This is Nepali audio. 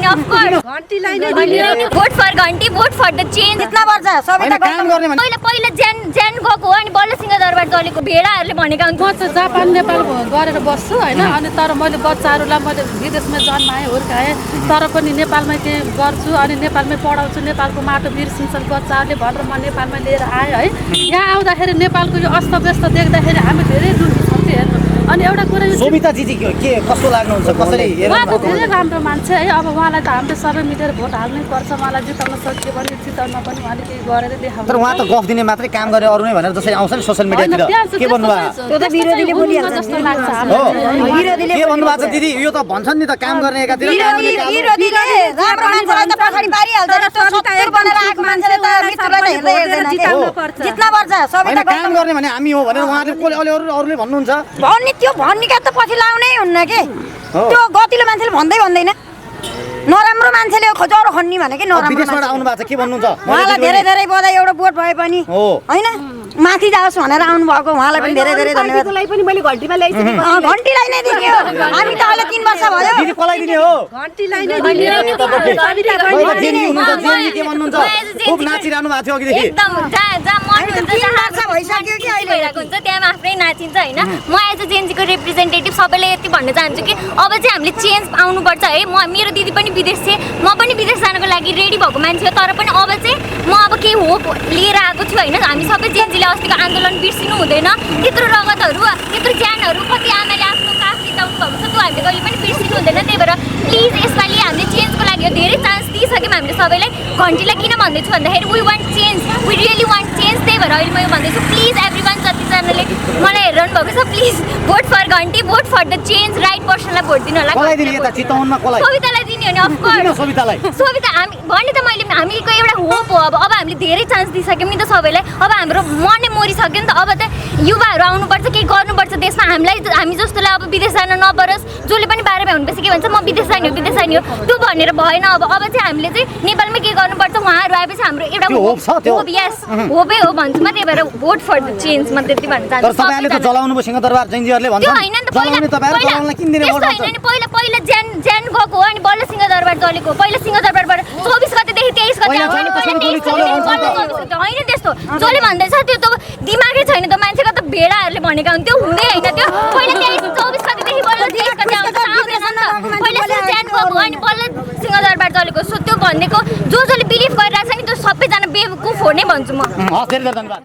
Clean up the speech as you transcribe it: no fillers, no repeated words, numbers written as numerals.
नि अफ कोर्स घन्टीलाई नै भोट फर घन्टी भोट फर द चेन्ज जित्न पर्छ सबै त काम गर्ने भने पहिला पहिला ज्यान गएको हो अनि बल्ल सिंहदरबार दलेको भेडाहरूले भनेका हुन्छ म चाहिँ जापान नेपाल गरेर बस्छु हैन अनि तर मैले बच्चाहरूलाई मैले विदेशमा जन्माएँ हुर्काएँ तर पनि नेपालमै के गर्छु अनि नेपालमै पढाउँछु नेपालको माटो बिर्सिन्छन् बच्चाहरूले भनेर म नेपालमा लिएर आएँ है यहाँ आउँदाखेरि नेपालको यो अस्तव्यस्त देख्दाखेरि हामी धेरै दुःखी छौँ हेर्नु अनि एउटा कुरा सोभिता दिदी के कस्तो लाग्नुहुन्छ कसरी उहाँ धेरै राम्रो मान्छे है अब उहाँलाई त हामीले सबै मिलेर भोट हाल्नै पर्छ उहाँलाई जिताउन सकियो भने जिताउन पनि उहाँले केही गरेर देखाउनु तर उहाँ त गफ दिने मात्रै काम गरे अरू नै भनेर जसरी आउँछ नि सोसियल मिडियातिर के भन्नुभयो त्यो त विरोधीले बोलिहाल्छ जस्तो लाग्छ हो विरोधीले के भन्नुभएको छ दिदी यो त भन्छन् नि त काम गर्ने एकातिर विरोधीले राम्रो मान्छेलाई त पछाडि पारिहाल्छ जस्तो सत्तर बनेर आएको मान्छेले त मित्रलाई त हेर्दै हेर्दैन जित्न पर्छ सबै हैन त काम गर्ने भने हामी हो भनेर उहाँले अरूले भन्नुहुन्छ भन्ने त्यो भन्ने त पछि लाउनै हुन्न के त्यो गतिलो मान्छेले भन्दैन नराम्रो मान्छेले खजरो खन्नी भने के नराम्रो विदेशबाट आउनु भएको छ के भन्नुहुन्छ उहाँलाई धेरै धेरै बधाई एउटा बोट भए पनि हैन माथि जाओस् भनेर आउनु भएको उहाँलाई पनि धेरै धेरै धन्यवाद पनि मैले घन्टीमा ल्याइसकेँ घन्टीलाई नै दिन्यो हामी त अहिले 3 वर्ष भयो दिदी कसलाई दिने हो घन्टीलाई नै जेनी हुनुहुन्छ जेनी के भन्नुहुन्छ खूब नाचिरहनु भएको थियो अघिदेखि एकदम जहाँ मन हुन्छ तीन वर्ष भइसक्यो कि अहिले भइरहेको हुन्छ त्यहाँ आफै नाचिन्छ हैन म एज अ जेन्जीको रिप्रेजेन्टेटिभ सबैले यति भन्न चाहन्छु कि अब चाहिँ हामीले चेन्ज आउनुपर्छ है मेरो दिदी पनि विदेश थिए म पनि विदेश जानको लागि रेडी भएको मान्छे हो तर पनि अब चाहिँ म अब केही होप लिएर आएको छु हैन हामी सबै जेन्जीले अस्तिको आन्दोलन बिर्सिनु हुँदैन त्यत्रो रगतहरू त्यत्रो ज्यानहरू कति आमाले आफ्नो काफ बिताउनु भएको छ त्यो हामीले कहिले पनि बिर्सिनु हुँदैन त्यही भएर प्लिज यसपालि हामीले चेन्जको लागि धेरै चान्स दिइसक्यौँ हामीले सबैलाई घन्टीलाई किन भन्दैछु भन्दाखेरि we want change we really want change त्यही भएर अहिले म यो भन्दैछु प्लिज एभ्रिवान जतिजनाले मलाई हेरिरहनु भएको छ प्लिज भोट फर घन्टी vote for the change right पर्सनलाई भोट दिनु होला कसलाई दिने यता चितवनमा कसलाई सवितालाई दिने हो नि अफ कोर्स सवितालाई सविता हामी भने त मैले हामीको एउटा होप हो अब हामीले धेरै चान्स दिइसक्यौँ नि त सबैलाई अब हाम्रो मनै मरिसक्यो नि त अब त युवाहरू आउनुपर्छ केही गर्नुपर्छ देशमा हामी जस्तोलाई अब विदेश जान नपरोस् जसले पनि 12 भ्याउनुपर्छ के भन्छ म विदेश जाने हो त्यो भनेर भएन अब चाहिँ हामीले चाहिँ नेपालमै के गर्नुपर्छ उहाँहरू आएपछि हाम्रो एउटा होप यस होपै हो भन्छु म त्यही भएर भोट फर द चेन्ज म त्यति भन्न चाहन्छु तर तपाईहरुले त जलाउनु भयो सिंहदरबार जेन्जीहरुले भन्छ त्यो हैन नि त पहिला ज्यान गएको हो अनि बल्ल सिंहदरबार दलेको पहिला सिंहदरबारबाट 24 गतेदेखि 23 गते होइन त्यस्तो जसले भन्दैछ त्यो त दिमागै छैन त मान्छेको त भेडाहरूले भनेका हुन् त्यो हुँदै हैन त्यो पहिला 24 गतेदेखि बल्ल 23 गते आउँदैन नि त पहिला ज्यान गएको अनि बल्ल सिंहदरबार दलेको सो त्यो भनेको जसले बिलिभ गरिरहेछ नि त्यो सबैजना बेवकुफ हो नै भन्छु म हस् धेरै धेरै धन्यवाद।